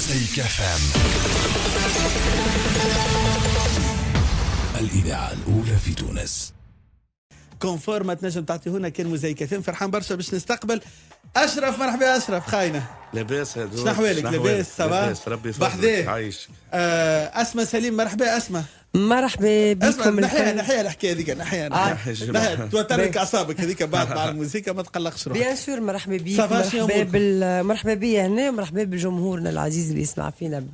موزايك اف ام، الإذاعة الأولى في تونس. كونفور ما تنجم تعطيهونا كان موزايك اف ام. فرحان برشا باش نستقبل أشرف. مرحبا يا أشرف، خاينة لاباس هذوك؟ شنو أحوالك؟ لاباس سافا؟ ربي بحذاه عايش. أسماء سليم، مرحبا أسماء. مرحبا بكم. نحيها الحكايه هذيك، نحيها توترك اعصابك هذيك بعد مع الموسيقى، ما تقلقش روحك. بيان سور مرحبا بك، مرحبا بيا هنا، ومرحبا بجمهورنا العزيز اللي يسمع فينا.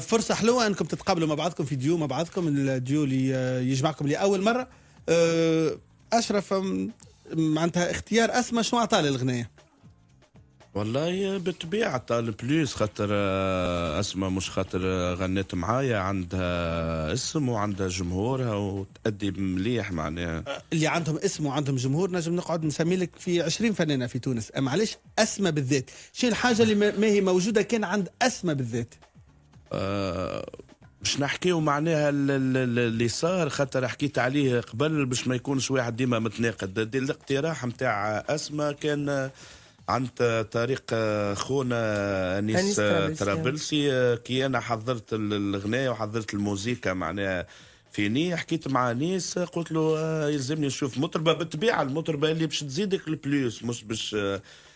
فرصه حلوه انكم تتقابلوا مع بعضكم في ديو مع بعضكم، الديو اللي يجمعكم لاول مره. اشرف، معناتها اختيار اسماء شنو عطاه للغنايه؟ والله بالطبيعة البلوس خاطر اسماء، مش خاطر غنت معايا، عندها اسم وعندها جمهورها وتأدي مليح معناها. اللي عندهم اسم وعندهم جمهور نجم نقعد نسمي لك في 20 فنانة في تونس، معلش اسماء بالذات شنو الحاجة اللي ما هي موجودة كان عند اسماء بالذات؟ باش نحكيو معناها اللي صار، خاطر حكيت عليه قبل باش ما يكونش واحد ديما متناقض. الاقتراح نتاع اسماء كان عن طريق خونا أنيس طرابلسي. كي أنا حضرت الغناية وحضرت الموسيقى معناها فيني، حكيت مع أنيس قلت له يلزمني نشوف مطربة بالطبيعة، المطربة اللي باش تزيدك البلوس مش باش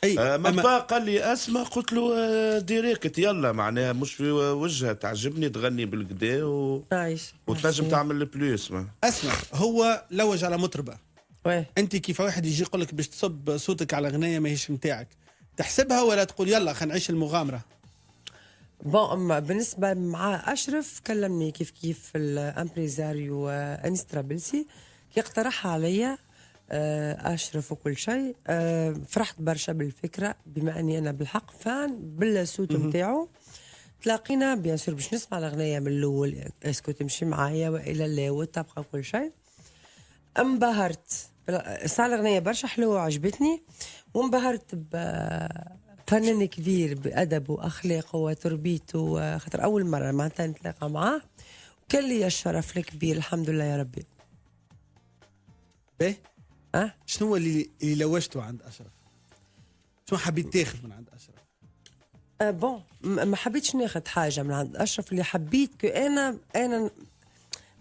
ما قال لي أسمع، قلت له ديريكت يلا معناها مش في وجهها، تعجبني تغني بالكدا وتنجم تعمل البلوس. أسمع، هو لوج على مطربة، وي. انت كيف واحد يجي يقول لك باش تصب صوتك على غنايه ماهيش نتاعك، تحسبها ولا تقول يلا خلينا نعيش المغامره؟ بون، بالنسبه مع اشرف كلمني كيف الامبريزاريو انيس طرابلسي كي اقترحها عليا اشرف وكل شيء. فرحت برشا بالفكره، بما اني انا بالحق فان بالصوت نتاعو. تلاقينا بيان سور باش نسمع الاغنيه من الاول، اسكو تمشي معايا والا لا، وتبقى كل شيء. انبهرت ساعة الأغنية برشا حلوة وعجبتني، وانبهرت بفنان كبير بأدبه وأخلاقه وتربيته، خاطر أول مرة معناتها نتلاقى معاه، وكان لي الشرف الكبير الحمد لله يا ربي. باهي، شنو اللي لوجته عند أشرف؟ شنو حبيت تاخذ من عند أشرف؟ بون، ما حبيتش ناخذ حاجة من عند أشرف، اللي حبيت كو أنا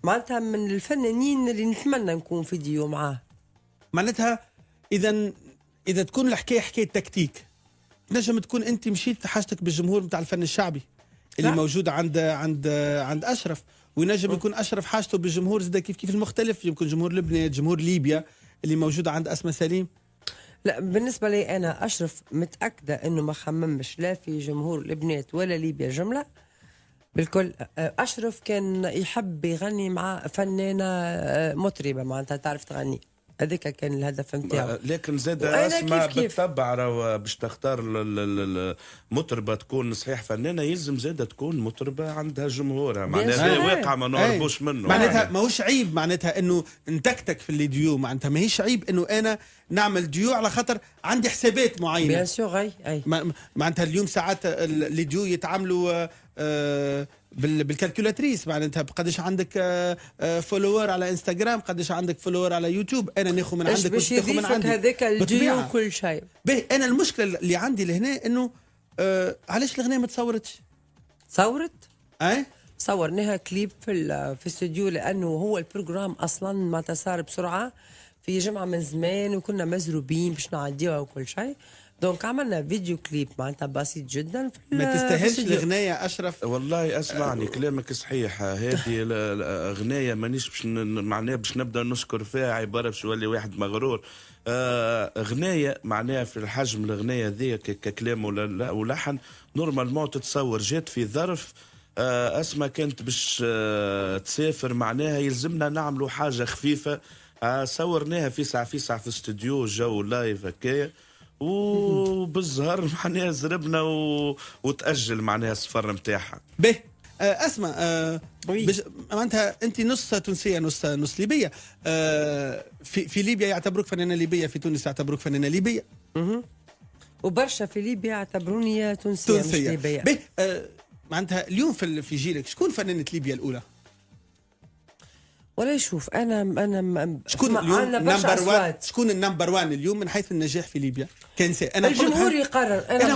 معناتها من الفنانين اللي نتمنى نكون في ديو معاه. معناتها اذا تكون الحكايه حكايه تكتيك، نجم تكون انت مشيت حاجتك بالجمهور نتاع الفن الشعبي اللي لا. موجود عند اشرف، وينجم يكون اشرف حاجته بالجمهور زاد كيف المختلف، يمكن جمهور لبنان، جمهور ليبيا اللي موجود عند اسماء سليم. لا، بالنسبه لي انا اشرف متاكده انه ما خممش لا في جمهور لبنان ولا ليبيا جمله بالكل. أشرف كان يحب يغني مع فنانة مطربة معناتها تعرف تغني، هذاك كان الهدف نتاعو. لكن زاد اسماء بالطبع راهو باش تختار المطربة تكون صحيح فنانة، يلزم زاد تكون مطربة عندها جمهورها، معناتها واقع ما نهربوش منه. معناتها ماهوش عيب معناتها انه نتكتك في اللي ديو، معناتها ماهيش عيب انه انا نعمل ديو على خاطر عندي حسابات معينة. بيان سور اي معناتها اليوم ساعات اللي ديو يتعاملوا بالكالكولاتريس، معناتها قداش عندك فولوور على انستغرام، قداش عندك فولوور على يوتيوب، انا ناخذ من عندك وتاخذ من عندي، هذاك الديو وكل شيء. باهي، انا المشكله اللي عندي لهنا انه علاش الغنايه ما تصورتش؟ صورت؟ اي صورناها كليب في الاستوديو، لانه هو البروجرام اصلا ما صار بسرعه في جمعه من زمان، وكنا مزروبين باش نعديوها وكل شيء، دونك عملنا فيديو كليب معناتها بسيط جدا. ما تستاهلش الغناية أشرف. والله اسمعني كلامك صحيح، هذه الغناية مانيش باش معناها باش نبدا نشكر فيها عبارة باش يولي واحد مغرور. غناية معناها في الحجم الغناية ذي ككلام ولحن نورمالمون تتصور جات في ظرف اسمع كانت باش تسافر، معناها يلزمنا نعملوا حاجة خفيفة. صورناها في ساعة في استوديو جو لايف هكايا، وبالزهر معناها زربنا وتأجل معناها السفر نتاعها. به اسمع، معناتها انت نص تونسيه نص ليبيه. في ليبيا يعتبروك فنانه ليبيه، في تونس يعتبروك فنانه ليبيه. وبرشا في ليبيا يعتبروني تونسيه مش ليبيه. به معناتها اليوم في جيلك شكون فنانه ليبيا الاولى؟ ولا شوف انا شكون اليوم نمبر 1؟ شكون النمبر 1 اليوم من حيث النجاح في ليبيا؟ انا الجمهور يقرر. انا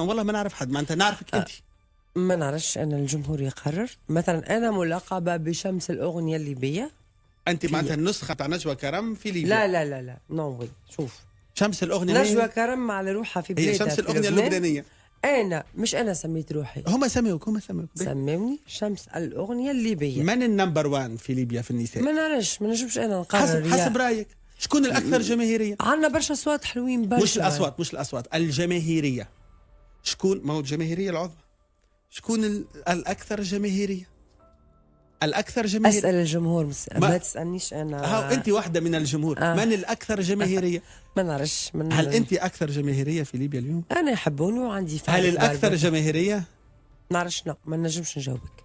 والله ما نعرف حد، معناتها نعرفك انت. ما نعرفش، انا الجمهور يقرر. مثلا انا ملقبه بشمس الاغنيه الليبيه. انت معناتها النسخه تاع نجوى كرم في ليبيا. لا لا لا لا، نو وي. شوف، شمس الاغنيه نجوى كرم على روحها في بلادها، هي شمس في الاغنيه لبنان. اللبنانيه. مش انا سميت روحي، هم سموك سموني شمس الاغنيه الليبيه. من النمبر 1 في ليبيا في النساء؟ ما نعرفش، ما نجمش انا نقرر. حسب رايك شكون الاكثر جماهيريه؟ عندنا برشا اصوات حلوين برشا. مش الاصوات الجماهيريه. شكون؟ ما هو الجماهيريه العظمى. شكون الاكثر جماهيريه؟ الاكثر جماهيريه. اسال الجمهور، ما تسالنيش انا. هاو انت واحده من الجمهور. من الاكثر جماهيريه؟ ما نعرفش. هل انت اكثر جماهيريه في ليبيا اليوم؟ انا يحبوني وعندي فعل. هل الاكثر جماهيريه؟ نعرفش. لا، ما نجمش نجاوبك.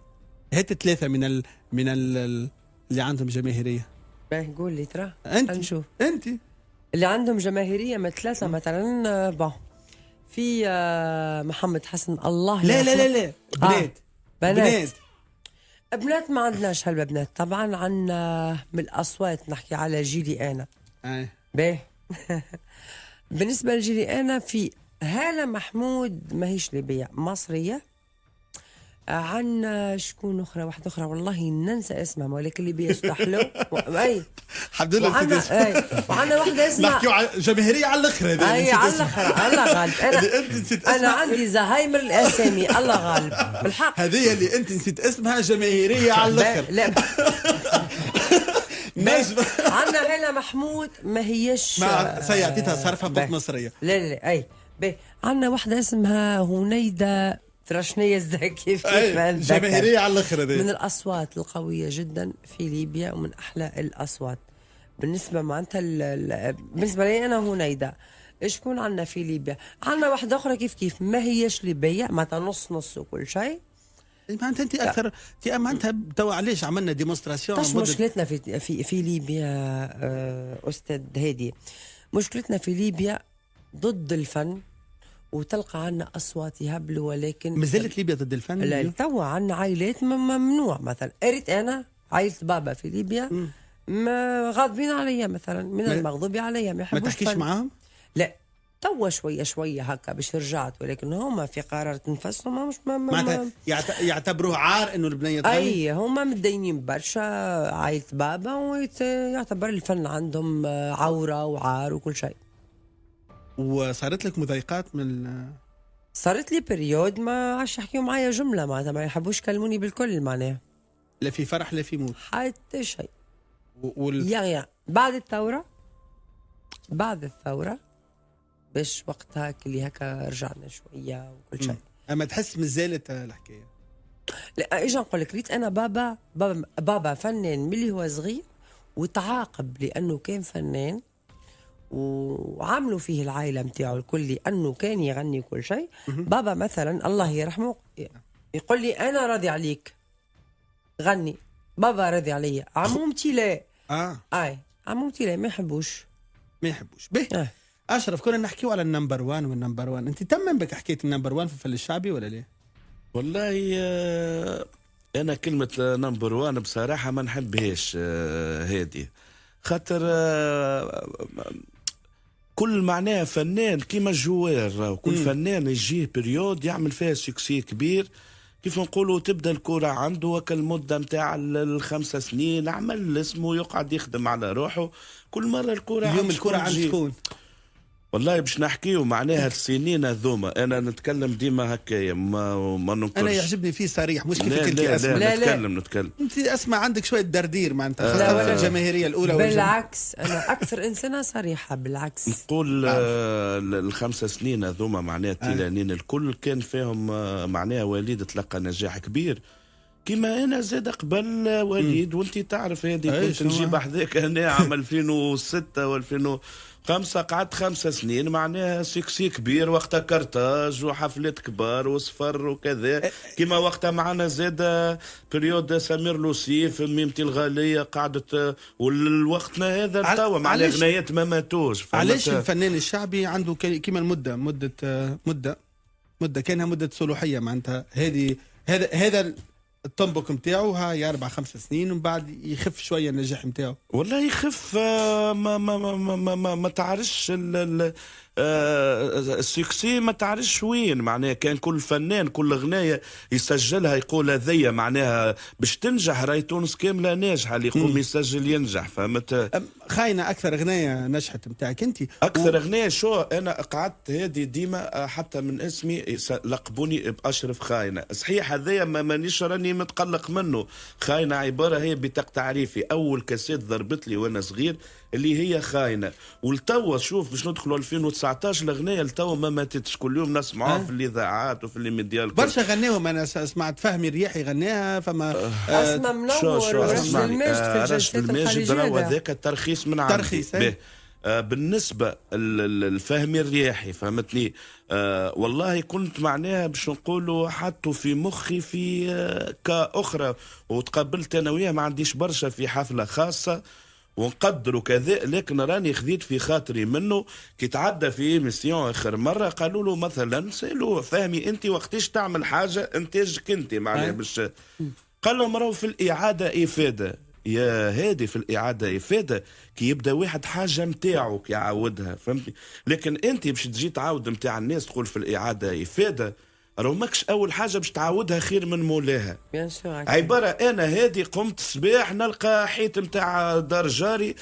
هات ثلاثه من اللي عندهم جماهيريه. باهي قول لي ترى. انت نشوف انت اللي عندهم جماهيريه من ثلاثه مثلا. في محمد حسن، الله لا يرحمه. لا لا لا بنات ما عندناش هالبنات. طبعا عندنا من الاصوات نحكي على جيلي انا. باهي بالنسبه لجيلي انا في هالة محمود، ماهيش ليبيه، مصريه. عنا شكون اخرى، واحده اخرى والله ننسى اسمها، ولكن اللي بيستحلو. اي الحمد لله. وعندنا واحده اسمها نحكيو جماهيريه على الاخر. هذه اي على الاخر، الله غالب. انا عندي زهايمر الاسامي، الله غالب بالحق. هذه اللي انت نسيت اسمها جماهيريه على الاخر. لا عندنا هلا محمود، ما هيش سيعطيتها صرفها قط مصريه. لا لا لا. اي عندنا واحده اسمها هنيده ترشنية كيف جماهيرية على الاخر. من الاصوات القويه جدا في ليبيا ومن احلى الاصوات. بالنسبه معناتها بالنسبه لي انا هنيده. شكون عندنا في ليبيا؟ عندنا واحده اخرى كيف ما هيش ليبيه، معناتها نص نص وكل شيء. معناتها انت اكثر معناتها توا علاش عملنا ديمونستراسيون؟ مشكلتنا في ليبيا استاذ هادي، مشكلتنا في ليبيا ضد الفن، وتلقى عنا أصوات يهبلوا، ولكن مازالت ليبيا ضد الفن. لا، توا عنا عائلات ممنوع. مثلا قريت أنا عائلة بابا في ليبيا ما غاضبين عليا، مثلا من المغضوب عليا، ما يحبوش. ما تحكيش معاهم؟ لا، توا شوية شوية هكا باش رجعت، ولكن هما في قرارة نفسهم مش معناتها يعتبروه عار إنه البنية تغني. أي هما متدينين برشا عائلة بابا، ويعتبر الفن عندهم عورة وعار وكل شيء. وصارت لك مضايقات من صارت لي بريود ما عادش يحكيوا معايا جمله، معناتها ما يحبوش يكلموني بالكل، معناها لا في فرح لا في موت حتى شيء. يا بعد الثوره باش وقتها اللي هكا رجعنا شويه وكل شيء. اما تحس مازالت الحكايه؟ لا، اجا نقول لك، ريت انا بابا فنان ملي هو صغير، وتعاقب لانه كان فنان، وعملوا فيه العائلة متاعه الكل لأنه كان يغني كل شيء. بابا مثلا الله يرحمه يقول لي أنا راضي عليك غني، بابا راضي عليا. عمومتي لا. عمومتي لا، ما يحبوش به. أشرف، كنا نحكيو على النمبر 1 والنمبر 1. أنت تمم بك حكاية النمبر 1 في الفن الشعبي ولا ليه؟ والله أنا كلمة نمبر 1 بصراحة ما نحبهاش هادي، خاطر كل معناه فنان كيما الجوار، وكل فنان يجيه بريود يعمل فيها سكسي كبير، كيف نقولوا تبدا الكرة عنده وكالمدة متاع ال5 سنين، عمل اسمه يقعد يخدم على روحه. كل مرة الكرة اليوم الكرة عند شكون؟ والله باش نحكيو معناها السنين هذوما، انا نتكلم ديما هكايا، ما ننكرش. انا يعجبني فيه صريح، مش كيف انت اسمع. نتكلم انت اسمع، عندك شويه دردير معناتها خاصه الجماهيريه الاولى. بالعكس انا اكثر انسانه صريحه. بالعكس نقول ال5 سنين هذوما معناها التيلانين الكل كان فيهم معناها وليد تلقى نجاح كبير، كيما انا زاد قبل وليد. وانت تعرف هذه كنت نجيب حذاك هنا عام 2006 و2005، قعدت 5 سنين معناها سكسي كبير، وقتها كرتاج وحفلات كبار وصفر وكذا، كيما وقتها معنا زاد بريود سمير لوسيف، ميمتي الغالية قعدت، والوقتنا هذا توا مع الاغنيات ما ماتوش. علاش الفنان الشعبي عنده كيما مدة كانها مدة صلوحية معناتها؟ هذا الطنبك نتاعو هاي 4-5 سنين، ومن بعد يخف شويه النجاح نتاعو. والله يخف، ما تعرفش السكسي ما تعرفش وين معناها. كان كل فنان كل اغنيه يسجلها يقول هذيا معناها باش تنجح، راهي تونس كامله ناجحه، اللي يقوم يسجل ينجح. فهمت؟ خاينه اكثر اغنيه نجحت نتاعك انت؟ اكثر اغنيه شو انا قعدت هذه ديما حتى من اسمي لقبوني باشرف خاينه. صحيح هذايا مانيش راني متقلق منه. خاينه عباره هي بطاقه تعريفي، اول كاسيت ضربت لي وانا صغير اللي هي خاينه. والتوا شوف باش ندخلوا 2019 الاغنيه التوا ما ماتتش، كل يوم نسمعوها في الاذاعات وفي الميديا برشا غناوهم. انا سمعت فهمي الرياحي غناها. فما اسمع منور ورشد الماجد في الجلسات الخارجيه. راهو هذاك الترخيص من عندي. ترخيص بالنسبة الفهمي الرياحي فهمتني. والله كنت معناها باش نقولوا حطوا في مخي في كأخرى، وتقابلت أنا وياه ما عنديش برشا في حفلة خاصة ونقدروا كذا، لكن راني خذيت في خاطري منه. كي تعدى في ميسيون آخر مرة قالوا له مثلا سألوه فهمي أنت وقتاش تعمل حاجة إنتاجك أنت معناها باش، قال لهم راهو في الإعادة إفادة. يا هادي في الإعادة إفادة كي يبدأ واحد حاجة متاعو كي يعاودها، فهمتني؟ لكن أنت باش تجي تعاود متاع الناس تقول في الإعادة إفادة، راهو ماكش أول حاجة باش تعاودها خير من مولاها. عبارة أنا هادي قمت صباح نلقى حيط متاع دار جاري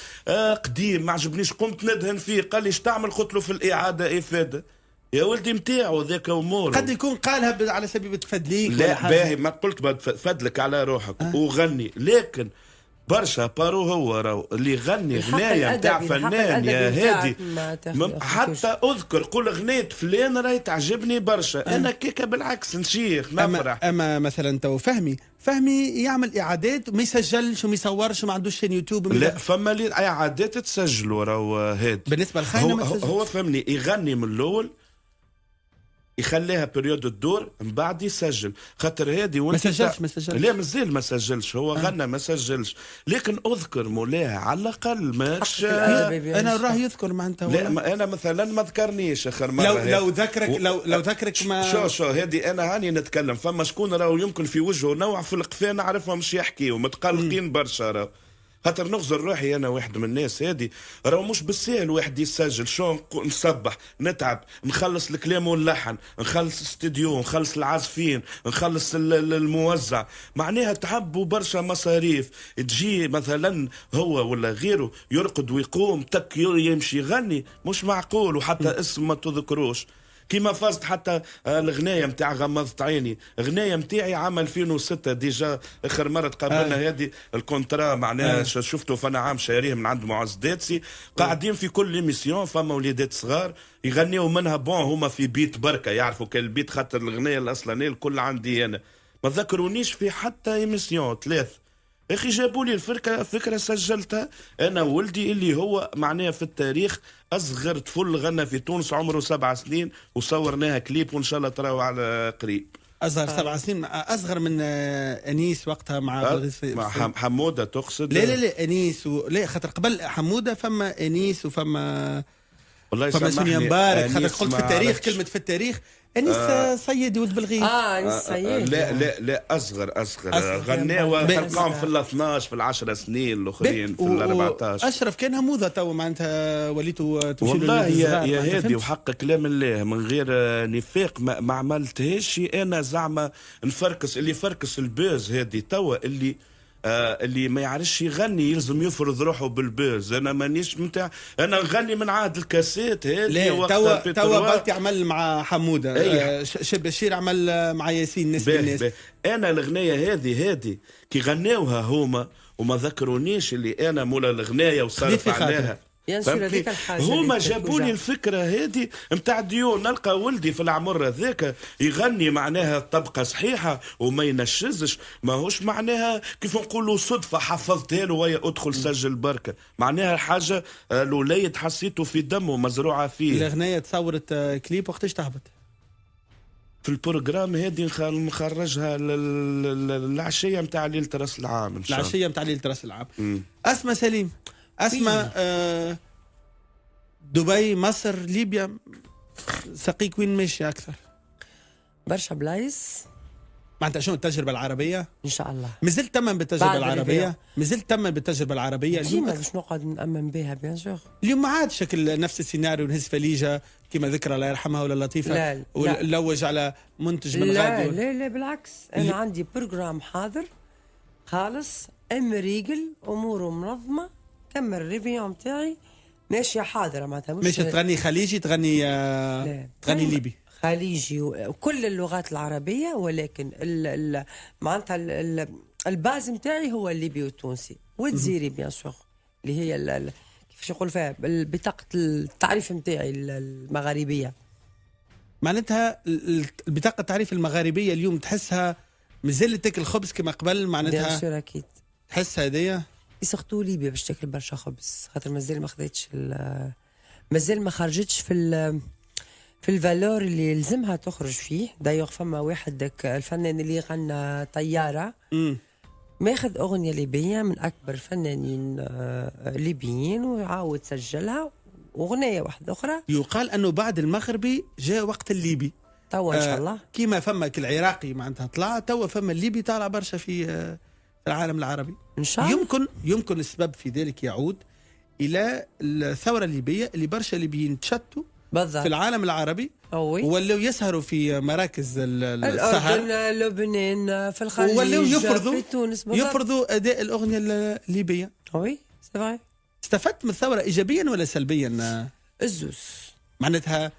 قديم ما عجبنيش، قمت ندهن فيه، قال لي اش تعمل؟ قلت له في الإعادة إفادة. يا ولدي متاعو ذاك امور. قد يكون قالها على سبيل تفدليك. لا باهي ما قلت بتفدلك على روحك وغني، لكن برشا بارو هو راهو اللي يغني غنايه نتاع فنان يا هادي. حتى اذكر قول غنية فلان راهي تعجبني برشا. انا كيكا بالعكس نشيخ نفرح. اما مثلا تو فهمي يعمل اعادات وما يسجلش وما يصورش وما عندوش شين يوتيوب. لا فما لي اعادات تسجلوا راهو هادي. بالنسبه لخاينه هو فهمني يغني من الاول يخليها بريود الدور من بعد يسجل. خاطر هادي ما سجلش لا مازال ما سجلش. هو غنى ما سجلش، لكن اذكر مولاها على الاقل ماش. انا راه يذكر معناتها. لا انا مثلا ما ذكرنيش اخر مره. لو ذكرك لو ذكرك ما شو هادي انا هاني نتكلم. فما شكون راهو يمكن في وجهه نوع في القفا نعرفهم مش يحكيوا متقلقين برشا راهو. خاطر نغزر روحي انا واحد من الناس هادي راهو مش بالسهل واحد يسجل. شو نصبح نتعب نخلص الكلام واللحن، نخلص استديو، نخلص العازفين، نخلص الموزع، معناها تعب وبرشا مصاريف. تجي مثلا هو ولا غيره يرقد ويقوم تك يمشي يغني مش معقول، وحتى اسم ما تذكروش. كيما فازت حتى الغنايه نتاع غمضت عيني، غنايه نتاعي عام 2006 ديجا اخر مره تقابلنا هذه الكونترا معناها شفته فانا عام شاريه من عند معز داتسي. قاعدين في كل ايميسيون فما وليدات صغار يغنيوا منها بون هما في بيت بركه يعرفوا كل بيت، خاطر الغنايه الاصلانيه الكل عندي انا. ما ذكرونيش في حتى ايميسيون ثلاث. اخي جابوا لي فكره سجلتها انا وولدي اللي هو معناها في التاريخ اصغر طفل غنى في تونس عمره 7 سنين، وصورناها كليب وان شاء الله تراو على قريب. اصغر 7 سنين، اصغر من انيس وقتها مع حموده تقصد؟ لا انيس لا خاطر قبل حموده فما انيس وفما والله فما سونيا مبارك. خاطر قلت في التاريخ كلمه في التاريخ انيس صيد ولد بالغيث. انيس صيد. لا اصغر غناوا خلقهم في ال 12 في ال 10 سنين الاخرين في ال 14. اشرف كان هموذه تو معناتها وليتوا تمشي والله يا هادي وحق كلام الله من غير نفاق ما عملتهاش انا زعما نفركس. اللي فركس البوز هادي توا اللي ما يعرفش يغني يلزم يفرض روحه بالبوز. انا مانيش متاع انا نغني من عهد الكاسيت هذه. توا بلتي عمل مع حموده. شب بشير عمل مع ياسين نسبة الناس. انا الغنايه هذه كي غناوها هما وما ذكرونيش اللي انا مولا الغنايه وصرف عليها. هما جابوا لي الفكره هذه نتاع ديون. نلقى ولدي في العمر هذاك يغني معناها طبقه صحيحه وما ينشزش، ماهوش معناها كيف نقولوا صدفه حفظتها له ويا ادخل سجل بركه، معناها حاجه الوليد حسيته في دمه مزروعه فيه. الاغنيه تصورت كليب وقتاش تهبط؟ في البروجرام هذه نخرجها العشيه نتاع ليله راس العام ان شاء الله. العشيه نتاع ليله راس العام. اسماء سليم، اسماء دبي مصر ليبيا سقيك وين ماشي اكثر؟ برشا بلايص معناتها شنو التجربه العربيه؟ ان شاء الله مازلت تمن بالتجربه بعد العربيه؟ الريفيو. مازلت تمن بالتجربه العربيه ديما اليوم؟ باش نقعد نامن بها بيان سور. اليوم ما عاد شكل نفس السيناريو، نهز فليجه كما ذكرى الله يرحمها ولا لطيفه، لا. ولوج على منتج من لا غادي لا لا بالعكس، انا عندي بروجرام حاضر خالص، ريجل اموره منظمه، كمل الريفيو نتاعي ماشيه حاضره معناتها مش تغني خليجي، تغني تغني ليبي، خليجي وكل اللغات العربيه، ولكن معناتها الباز نتاعي هو الليبي والتونسي والجزيري بيان سور، اللي هي كيفاش يقول فيها بطاقه التعريف نتاعي المغاربيه. معناتها البطاقه التعريف المغاربيه اليوم تحسها مازال تاكل خبز كما قبل؟ بيان معناتها سور اكيد تحس هذيا سورتو ليبيا باش تاكل برشا خبز، خاطر مازال ما خذتش مازال ما خرجتش في الفالور اللي يلزمها تخرج فيه. دايوغ فما واحد داك الفنان اللي غنى طياره ماخذ اغنيه ليبيه من اكبر فنانين ليبيين وعاود سجلها، اغنيه واحده اخرى. يقال انه بعد المغربي جاء وقت الليبي توا ان شاء الله. كيما فما العراقي معناتها طلع، توا فما الليبي طالع برشا في العالم العربي ان شاء الله. يمكن السبب في ذلك يعود الى الثوره الليبيه اللي برشا ليبيين تشتوا بالضبط في العالم العربي ولاو يسهروا في مراكز السهر، الأردن، لبنان، في الخليج، ولاو في تونس يفرضوا اداء الاغنيه الليبيه. وي سي فري. استفدت من الثوره ايجابيا ولا سلبيا؟ الزوز معناتها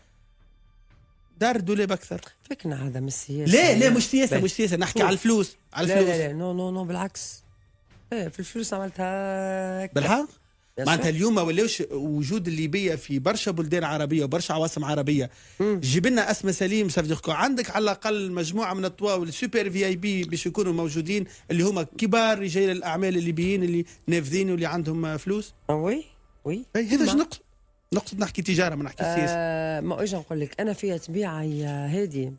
دار الدولاب اكثر. فكنا هذا من السياسه. لا مش سياسه نحكي على الفلوس، لا نو بالعكس. في الفلوس عملتها بالحق. معناتها اليوم ما ولاوش وجود الليبيه في برشا بلدان عربيه وبرشا عواصم عربيه. جيب لنا اسماء سليم سافديركو عندك على الاقل مجموعه من الطواول السوبر في اي بي باش يكونوا موجودين، اللي هما كبار رجال الاعمال الليبيين اللي نافذين واللي عندهم فلوس. وي هذا اش نقصد نحكي تجاره ما نحكي سياسه. ما اجي نقول لك انا فيها طبيعه يا هادي.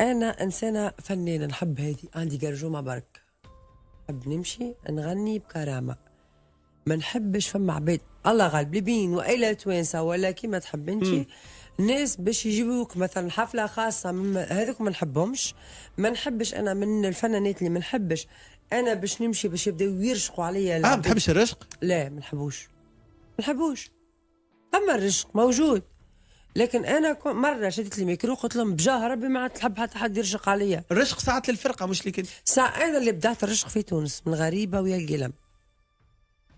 انا انسانه فنانه نحب هادي، عندي قرجومه برك، نحب نمشي نغني بكرامه، ما نحبش فما عباد الله غالب ليبيين والا توانسه ولا كيما تحب انت ناس باش يجيبوك مثلا حفله خاصه هذوك ما نحبهمش. ما نحبش انا من الفنانات اللي ما نحبش انا باش نمشي باش يبداو يرشقوا عليا. ما تحبش الرشق؟ لا ما نحبوش. اما الرشق موجود، لكن انا مره شدت لي ميكرو قلت لهم بجاه ربي ما عاد تحب حتى حد يرشق عليا. الرشق ساعات للفرقه مش لك انت. انا اللي بدات الرشق في تونس من غريبه ويا القلم.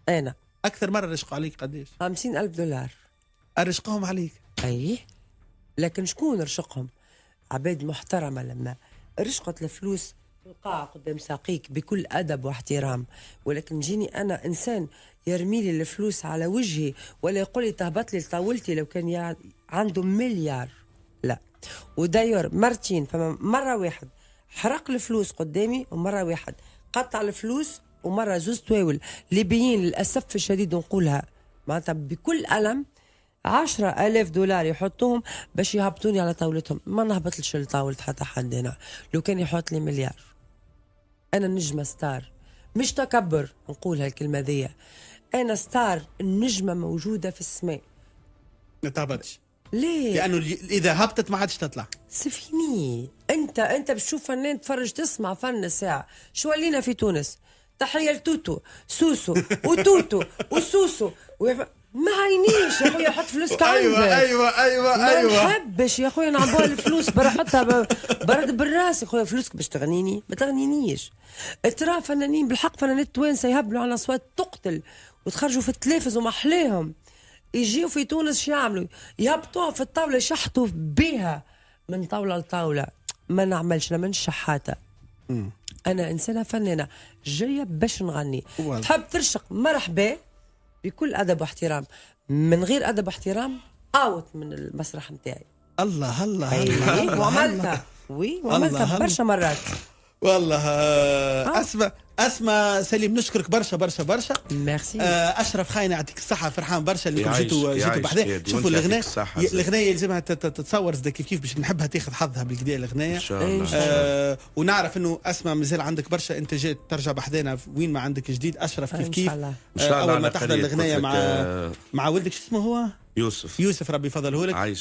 انا اكثر مره رشقوا عليك قديش؟ $50,000 رشقهم عليك. اي لكن شكون رشقهم؟ عباد محترمه. لما رشقت الفلوس تلقاها قدام ساقيك بكل ادب واحترام، ولكن جيني انا انسان يرمي لي الفلوس على وجهي ولا يقول لي تهبط لي طاولتي لو كان عنده مليار. لا. وداير مرتين، فما مره واحد حرق الفلوس قدامي ومره واحد قطع الفلوس ومره زوز تواول ليبيين للاسف الشديد نقولها معناتها بكل الم. $10,000 يحطوهم باش يهبطوني على طاولتهم. ما نهبطلش لطاولة حتى حد هنا. لو كان يحط لي مليار. أنا نجمة ستار، مش تكبر نقول هالكلمة ذي. أنا ستار، النجمة موجودة في السماء. ما تهبطش. ليه؟ لأنه إذا هبطت ما عادش تطلع. سفيني. أنت بتشوف فنان تفرج تسمع فن ساعة. شو ولينا في تونس؟ تحية لتوتو، سوسو وتوتو وسوسو ما عينيش يا خويا حط فلوسك عندك. ايوه ما نحبش يا خويا نعبوها الفلوس حطها برد بالراس يا خويا. فلوسك باش تغنيني ما تغنينيش. ترى فنانين بالحق فنانات توانسه يهبلوا على اصوات تقتل وتخرجوا في التلفز ومحليهم، يجيو في تونس شو يعملوا؟ يهبطوها في الطاوله يشحطوا بها من طاوله لطاوله. ما نعملش، انا من شحاته. انا انسانه فنانه جايه باش نغني. تحب ترشق مرحبا بكل ادب واحترام، من غير ادب واحترام اوت من المسرح نتاعي. الله وعملتها وعملتها برشا مرات والله. اسماء سليم نشكرك برشا. ميرسي. اشرف خاينه يعطيك الصحه، فرحان برشا اللي جيتوا بحذاه. شوفوا الاغنيه يلزمها تتصور كيف باش نحبها تاخذ حظها بالكدا الاغنيه ان شاء الله. ونعرف انه اسماء مازال عندك برشا انتاجات ترجع بحذانا وين ما عندك جديد. اشرف كيف اول ما تحضر الاغنيه مع ولدك شو اسمه هو؟ يوسف ربي يفضله لك.